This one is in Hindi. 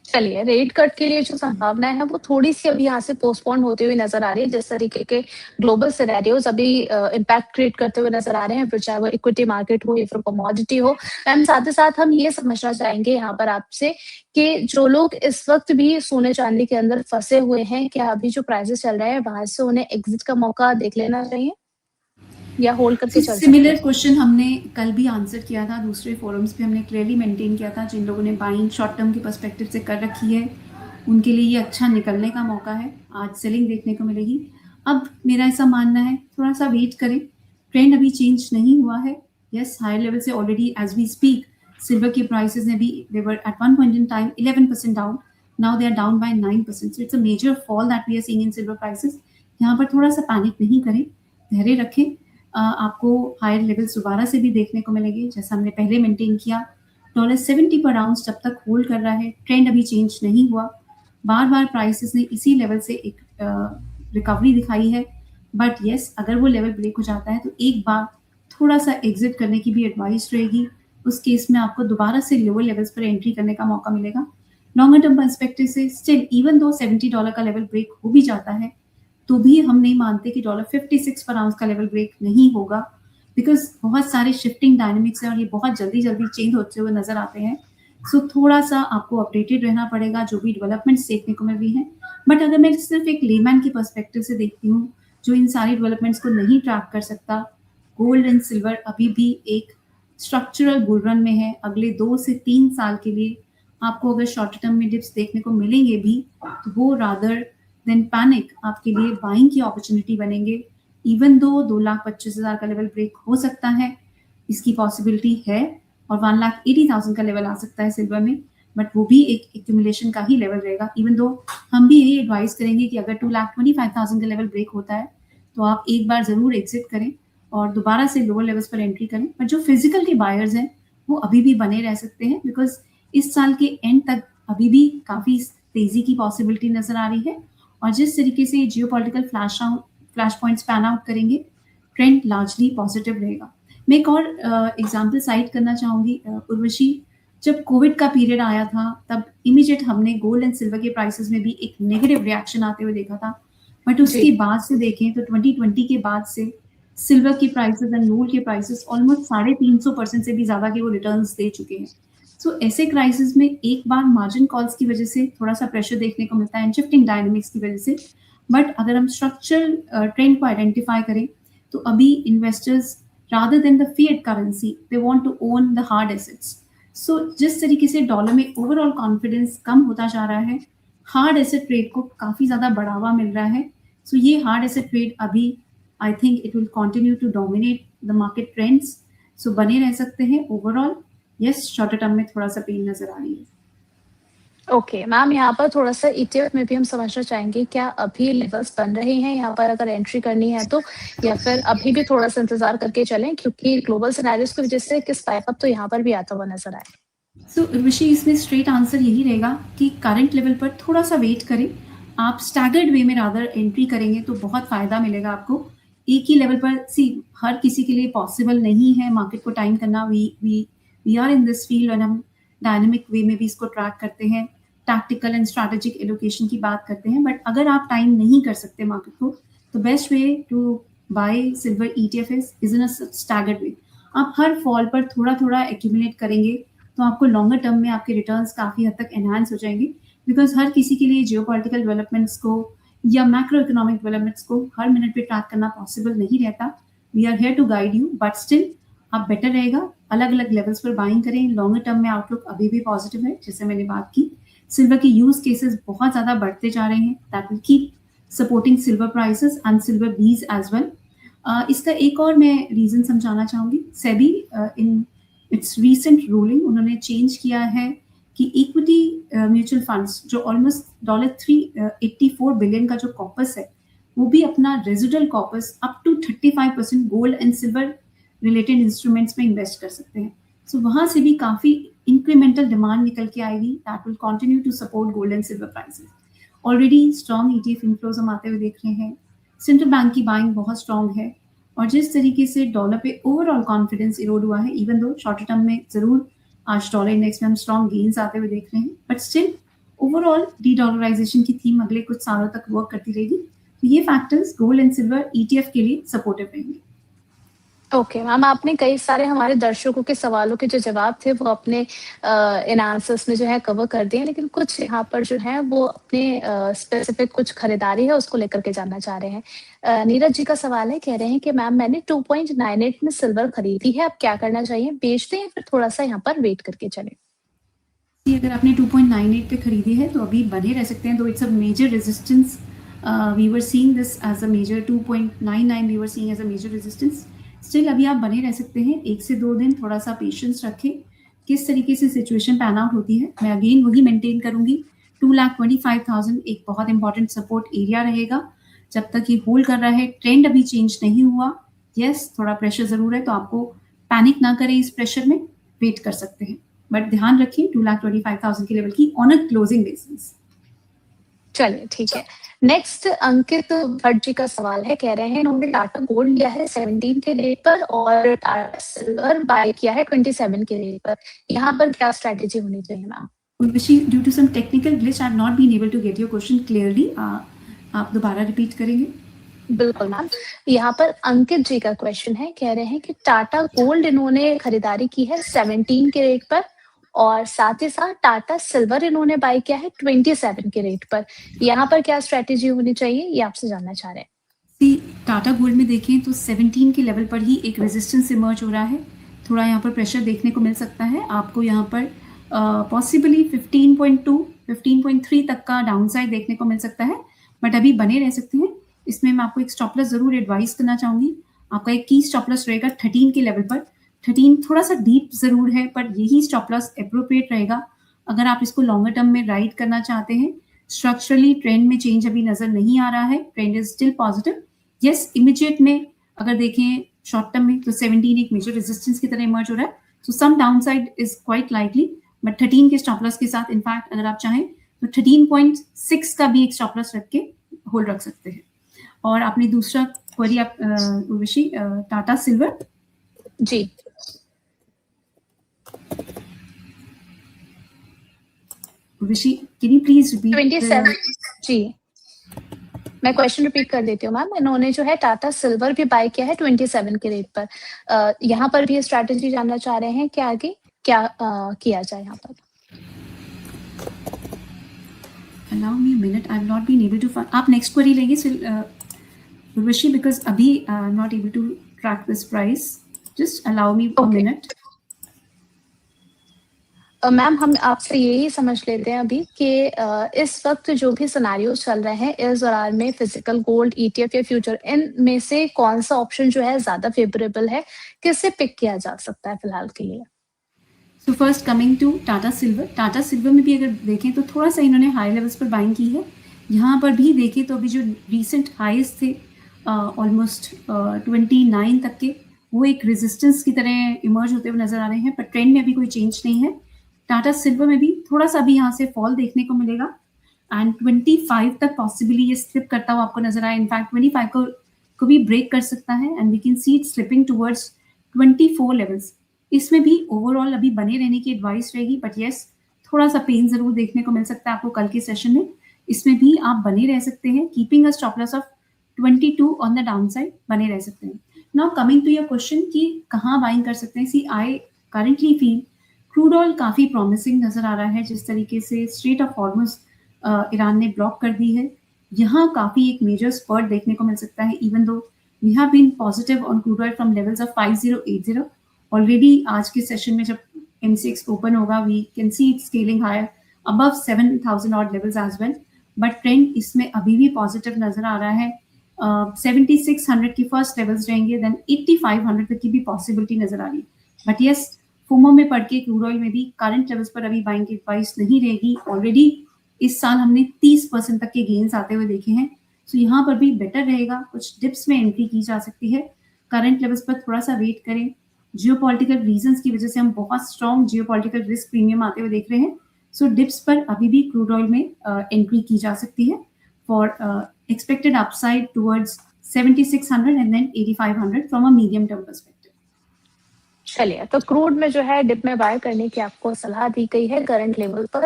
चलिए, रेट कट के लिए जो संभावनाएँ हैं, वो थोड़ी-सी अभी यहाँ से पोस्टपोन होती हुई नज़र आ रही है। जिस तरीके के ग्लोबल सिनेरियोज़ अभी इम्पैक्ट क्रिएट करते हुए नज़र आ रहे हैं, फिर चाहे वो इक्विटी मार्केट हो या फिर कमोडिटी हो। एंड साथ ही साथ हम ये समझना चाहेंगे यहाँ पर आपसे कि जो लोग इस वक़्त भी सोने-चांदी के अंदर फँसे हुए हैं, क्या अभी जो प्राइसेज़ चल रहे हैं, वहाँ से उन्हें एग्ज़िट का मौका देख लेना चाहिए? या होल्ड करके चल सकते सिमिलर हैं? क्वेश्चन हमने कल भी आंसर किया था, दूसरे फोरम्स पे हमने क्लियरली मेंटेन किया था। जिन लोगों ने बाइंग शॉर्ट टर्म के पर्सपेक्टिव से कर रखी है, उनके लिए ये अच्छा निकलने का मौका है। आज सेलिंग देखने को मिलेगी। अब मेरा ऐसा मानना है, थोड़ा सा वेट करें। ट्रेंड अभी चेंज नहीं हुआ है। यस, हायर लेवल से already as we speak silver के प्राइसेस ने भी, they were at one point in time 11% down, now they are down by 9%। So it's a major fall that we are seeing in silver prices. यहाँ पर थोड़ा सा पैनिक नहीं करें, धैर्य रखें। आपको हायर लेवल्स दोबारा से भी देखने को मिलेंगे, जैसा हमने पहले मेंटेन किया। $70 पर आउंस जब तक होल्ड कर रहा है, ट्रेंड अभी चेंज नहीं हुआ। बार बार प्राइसेस ने इसी लेवल से एक रिकवरी दिखाई है। बट यस, अगर वो लेवल ब्रेक हो जाता है तो एक बार थोड़ा सा एग्जिट करने की भी एडवाइस रहेगी। उस केस में आपको दोबारा से लोअर लेवल्स पर एंट्री करने का मौका मिलेगा। लॉन्गर टर्म पर्सपेक्टिव से स्टिल इवन दो $70 का लेवल ब्रेक हो भी जाता है, तो भी हम नहीं मानते कि $56 पर आउंस का लेवल ब्रेक नहीं होगा, बिकॉज बहुत सारे शिफ्टिंग डायनेमिक्स हैं और ये बहुत जल्दी जल्दी चेंज होते हुए नजर आते हैं। सो थोड़ा सा आपको अपडेटेड रहना पड़ेगा जो भी डेवलपमेंट्स देखने को मिल रही हैं। बट अगर मैं सिर्फ एक लेमैन की पर्सपेक्टिव से देखती हूँ, जो इन सारी डेवलपमेंट्स को नहीं ट्रैक कर सकता, गोल्ड एंड सिल्वर अभी भी एक स्ट्रक्चरल बुल रन में है। अगले 2 से 3 साल के लिए आपको अगर शॉर्ट टर्म में डिप्स देखने को मिलेंगे भी, तो वो रादर देन पैनिक आपके लिए बाइंग की अपॉर्चुनिटी बनेंगे। इवन दो 2,25,000 का लेवल ब्रेक हो सकता है, इसकी पॉसिबिलिटी है, और 1,80,000 का लेवल आ सकता है सिल्वर में। बट वो भी एक एक्यूमुलेशन का ही लेवल रहेगा। इवन दो हम भी यही एडवाइस करेंगे कि अगर 2,25,000 का लेवल ब्रेक होता है, तो आप एक बार जरूर एग्जिट करें और दोबारा से लोअर लेवल्स पर एंट्री करें। पर जो फिजिकल के बायर्स हैं, वो अभी भी बने रह सकते हैं, बिकॉज इस साल के एंड तक अभी भी काफी तेजी की पॉसिबिलिटी नजर आ रही है। और जिस तरीके से geopolitical flash points pan out करेंगे, ट्रेंड लार्जली पॉजिटिव रहेगा। मैं एक और एग्जाम्पल साइट करना चाहूंगी, उर्वशी। जब कोविड का पीरियड आया था, तब इमीडिएट हमने गोल्ड एंड सिल्वर के प्राइसेस में भी एक नेगेटिव रिएक्शन आते हुए देखा था। बट जी। उसके बाद से देखें तो 2020 के बाद से सिल्वर के प्राइसेस एंड गोल्ड के प्राइसेस ऑलमोस्ट 350% से भी ज्यादा के वो रिटर्न्स दे चुके हैं। सो ऐसे क्राइसिस में एक बार मार्जिन कॉल्स की वजह से थोड़ा सा प्रेशर देखने को मिलता है, शिफ्टिंग डायनेमिक्स की वजह से। बट अगर हम स्ट्रक्चरल ट्रेंड को आइडेंटिफाई करें, तो अभी investors rather than the fiat currency, they want to own the hard assets. सो जिस तरीके से डॉलर में ओवरऑल कॉन्फिडेंस कम होता जा रहा है, हार्ड एसेट ट्रेड को काफी ज्यादा बढ़ावा मिल रहा है। सो ये हार्ड एसेट ट्रेड अभी, I think it will continue to dominate the market trends. So बने रह सकते हैं ओवरऑल। यस, शॉर्ट टर्म में थोड़ा सा पेन नजर आ रही है। ओके मैम, यहाँ पर थोड़ा-सा ईटीएफ में भी हम समझना चाहेंगे, क्या अभी लेवल्स बन रहे हैं यहाँ पर अगर एंट्री करनी है तो? या फिर अभी भी थोड़ा-सा इंतज़ार करके चलें, क्योंकि ग्लोबल सिनेरियोज़ की वजह से किस स्पाइक अप तो यहाँ पर भी आता हुआ नज़र आया है। सो ऋषि, इसमें स्ट्रेट आंसर यही रहेगा कि करंट लेवल पर थोड़ा सा वेट करें। आप स्टैगर्ड वे में रादर एंट्री करेंगे तो बहुत फायदा मिलेगा आपको। एक ही लेवल पर हर किसी के लिए पॉसिबल नहीं है मार्केट को टाइम करना। We are in this field और हम डायनेमिक वे में भी इसको ट्रैक करते हैं, टैक्टिकल एंड स्ट्रैटेजिक एलोकेशन की बात करते हैं। बट अगर आप टाइम नहीं कर सकते मार्केट को, तो best way to buy silver ETF is in a staggered way. आप हर फॉल पर थोड़ा थोड़ा एक्यूमुलेट करेंगे, तो आपको लॉन्गर टर्म में आपके रिटर्न्स काफी हद तक एनहांस हो जाएंगे। बिकॉज हर किसी के लिए जियोपॉलिटिकल डेवलपमेंट्स को या मैक्रो इकोनॉमिक डेवलपमेंट्स को हर मिनट पे ट्रैक करना पॉसिबल नहीं रहता। We are here to guide you, but still आप बेटर रहेगा अलग अलग लेवल्स पर बाइंग करें। लॉन्गर टर्म में आउटलुक अभी भी पॉजिटिव है, जैसे मैंने बात की। सिल्वर के यूज केसेस बहुत ज्यादा बढ़ते जा रहे हैं, that will keep supporting silver prices and silver BeES as well. इसका एक और मैं रीजन समझाना चाहूंगी। SEBI in its recent ruling उन्होंने चेंज किया है कि इक्विटी म्यूचुअल फंड्स जो ऑलमोस्ट $384 बिलियन का जो कॉपस है, वो भी अपना residual corpus up to 35% gold and silver related instruments में इन्वेस्ट कर सकते हैं। सो वहां से भी काफी इंक्रीमेंटल डिमांड निकल के आएगी, that will continue to support gold and silver prices. Already strong ETF inflows हम आते हुए देख रहे हैं। सेंट्रल बैंक की बाइंग बहुत स्ट्रॉन्ग है। और जिस तरीके से डॉलर पे ओवरऑल कॉन्फिडेंस इरोड हुआ है, इवन दो शॉर्ट टर्म में जरूर आज डॉलर इंडेक्स में हम स्ट्रॉन्ग गेन्स आते हुए देख रहे हैं, बट स्टिल ओवरऑल डी-डॉलराइजेशन की थीम अगले कुछ सालों तक वर्क करती रहेगी। तो ये factors gold and silver ETF के लिए सपोर्टिव रहेंगे। ओके मैम, आपने कई सारे हमारे दर्शकों के सवालों के जो जवाब थे वो अपने इन आंसर्स में जो है कवर कर दिए, लेकिन कुछ यहाँ पर जो है वो अपने स्पेसिफिक कुछ खरीदारी है उसको लेकर के जानना चाह रहे हैं। नीरज जी का सवाल है, कह रहे हैं कि मैम मैंने 2.98 में सिल्वर खरीदी है, अब क्या करना चाहिए, बेच दें या फिर थोड़ा सा यहाँ पर वेट करके चले? अगर आपने 2.98 पे खरीदी है तो अभी बने रह सकते हैं, though it's a major resistance, we were seeing this as a major 2.99 we were seeing as a major resistance. Still अभी आप बने रह सकते हैं, 1 से 2 दिन थोड़ा सा पेशेंस रखें, किस तरीके से सिचुएशन पैन आउट होती है। मैं अगेन वही मेंटेन करूंगी, 2,25,000 एक बहुत इंपॉर्टेंट सपोर्ट एरिया रहेगा। जब तक ये होल्ड कर रहा है, ट्रेंड अभी चेंज नहीं हुआ, यस थोड़ा प्रेशर जरूर है, तो आपको पैनिक ना करें, इस प्रेशर में वेट कर सकते हैं, बट ध्यान रखिए 2,25,000 के लेवल की ऑन अ क्लोजिंग बेसिस। चलिए ठीक है। नेक्स्ट अंकित भट्ट जी का सवाल है, कह रहे हैं इन्होंने टाटा गोल्ड लिया है 17 के रेट पर और टाटा सिल्वर बाय किया है 27 के रेट पर, यहाँ पर क्या स्ट्रेटेजी होनी चाहिए ma'am? Urvashi, due to some technical glitch, I have not been able to get your question clearly. आप दोबारा रिपीट करेंगे? बिल्कुल मैम, यहाँ पर अंकित जी का क्वेश्चन है, कह रहे हैं कि टाटा गोल्ड इन्होंने खरीदारी की है 17 के रेट पर और साथ ही साथ टाटा सिल्वर इन्होंने बाय किया है 27 के रेट पर, यहाँ पर क्या स्ट्रेटेजी होनी चाहिए ये आपसे जानना चाह रहे हैं। टाटा गोल्ड में देखें तो 17 के लेवल पर ही एक रेजिस्टेंस इमर्ज हो रहा है, थोड़ा यहाँ पर प्रेशर देखने को मिल सकता है आपको, यहाँ पर पॉसिबली 15.2 15.3 तक का डाउनसाइड देखने को मिल सकता है, बट अभी बने रह सकते हैं। इसमें मैं आपको एक स्टॉप लॉस जरूर एडवाइस करना चाहूंगी, आपका एक की स्टॉप लॉस रहेगा 13 के लेवल पर। 13 थोड़ा सा डीप जरूर है, पर यही स्टॉप लॉस अप्रोप्रिएट रहेगा अगर आप इसको लॉन्गर टर्म में राइड करना चाहते हैं। स्ट्रक्चरली ट्रेंड में चेंज अभी नजर नहीं आ रहा है, trend is still positive. Yes immediate में अगर देखें शॉर्ट टर्म में तो 17 एक मेजर रेजिस्टेंस की तरह इमर्ज हो रहा है, so some downside is quite likely, but 13 के स्टॉप लॉस के साथ इनफैक्ट अगर आप चाहें तो 13.6 का भी एक स्टॉप लॉस रख के होल्ड रख सकते हैं। और आपने दूसरा क्वेरी आप Urvashi Tata silver ji Urvashi, can you please repeat? 27 जी, मैं क्वेश्चन रिपीट कर देती हूँ मैम, इन्होंने जो है टाटा सिल्वर भी बाय किया है 27 के रेट पर, यहाँ पर भी स्ट्रैटेजी जानना चाह रहे हैं कि आगे क्या किया जाए यहाँ पर। Allow me a minute, I've not been able to find. आप नेक्स्ट क्वेरी लेंगे उर्वशी, बिकॉज अभी I am not able to track this price, just allow me a minute. Ma'am हम आपसे यही समझ लेते हैं अभी कि इस वक्त जो भी सिनेरियो चल रहे हैं इस दौरान में फिजिकल गोल्ड ETF या फ्यूचर, इनमें से कौन सा ऑप्शन जो है ज्यादा फेवरेबल है, किससे पिक किया जा सकता है फिलहाल के लिए? So first coming to Tata silver, Tata silver में भी अगर देखें तो थोड़ा सा इन्होंने हाई लेवल्स पर बाइंग की है। यहाँ पर भी देखें तो अभी जो रीसेंट हाईज थे ऑलमोस्ट 29 तक के, वो एक रेजिस्टेंस की तरह इमर्ज होते हुए नजर आ रहे हैं, पर ट्रेंड में अभी कोई चेंज नहीं है। टाटा सिल्वर में भी थोड़ा सा अभी यहाँ से फॉल देखने को मिलेगा एंड 25 तक पॉसिबली ये स्लिप करता हुआ आपको नजर आए, इनफैक्ट 25 को भी ब्रेक कर सकता है and we can see it slipping towards 24 levels. इसमें भी ओवरऑल अभी बने रहने की एडवाइस रहेगी, बट यस थोड़ा सा पेन जरूर देखने को मिल सकता है आपको कल के सेशन में, इसमें भी आप बने रह सकते हैं, keeping a stop loss of 22 on the down side बने रह सकते हैं। Now coming to your question कि कहाँ बाइंग कर सकते हैं, see I currently feel crude oil काफी प्रॉमिसिंग नजर आ रहा है, जिस तरीके से स्ट्रेट ऑफ हॉर्मुज ईरान ने ब्लॉक कर दी है, यहाँ काफी एक मेजर स्पर्ट देखने को मिल सकता है, even though we have been positive on crude oil from levels of 5080 already. आज के सेशन में जब MCX ओपन होगा we can see it scaling higher above 7000 odd levels as well, but trend इसमें अभी भी पॉजिटिव नजर आ रहा है। 7600 की फर्स्ट लेवल्स रहेंगे, देन 8500 तक की भी पॉसिबिलिटी नजर आ रही है, बट यस फोमो में पड़ के क्रूड ऑयल में भी करंट लेवल्स पर अभी बाइंग की एडवाइस नहीं रहेगी। ऑलरेडी इस साल हमने 30% तक के गेन्स आते हुए देखे हैं, सो यहाँ पर भी बेटर रहेगा, कुछ डिप्स में एंट्री की जा सकती है, करंट लेवल्स पर थोड़ा सा वेट करें। जियोपॉलिटिकल रीजंस की वजह से हम बहुत स्ट्रॉन्ग जियोपॉलिटिकल रिस्क प्रीमियम आते हुए देख रहे हैं, सो डिप्स पर अभी भी क्रूड ऑयल में एंट्री की जा सकती है for expected upside towards 7600 and then 8500 from a medium term perspective. चलिए, तो क्रूड में जो है डिप में बाय करने की आपको सलाह दी गई है करंट लेवल पर।